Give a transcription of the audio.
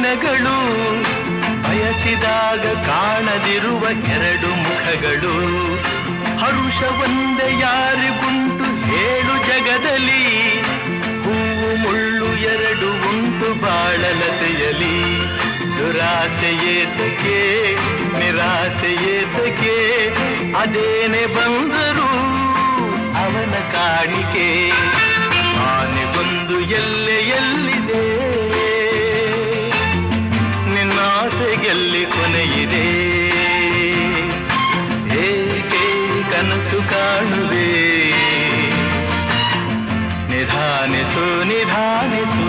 ದಿನಗಳು ಬಯಸಿದಾಗ ಕಾಣದಿರುವ ಎರಡು ಮುಖಗಳು ಹರುಷ ಒಂದೇ ಯಾರಿಗುಂಟು ಹೇಳು ಜಗದಲ್ಲಿ ಹೂವು ಮುಳ್ಳು ಎರಡು ಉಂಟು ಬಾಳಲತೆಯಲಿ ದುರಾಸೆಯೇತಕ್ಕೆ ನಿರಾಸೆಯೇತಕ್ಕೆ ಅದೇನೆ ಬಂದರು ಅವನ ಕಾಣಿಕೆ ಆನೆಗೊಂದು ಎಲ್ಲೆಯಲ್ಲಿದೆ ನಿನ್ನಾಸೆಗೆಲ್ಲಿ ಕೊನೆಯಿದೆ ಏಕೆ ಕನಸು ಕಾಣುವೆ ನಿಧಾನಿಸು ನಿಧಾನಿಸು